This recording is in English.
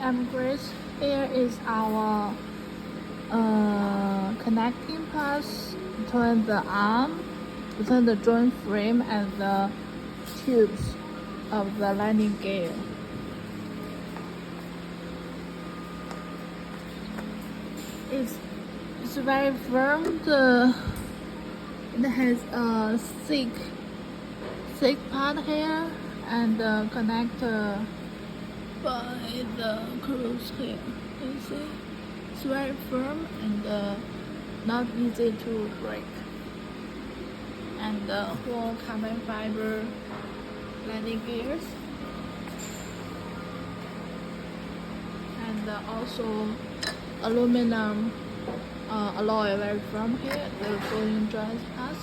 upgrades. Here is our connecting parts between the arm, between the joint frame and the tubes of the landing gear. It's very firm. It has a thick part here and the connector by the cruise here. You see, it's very firm and not easy to break. And the whole carbon fiber landing gears, and also aluminum alloy very firm here. The folding joint has.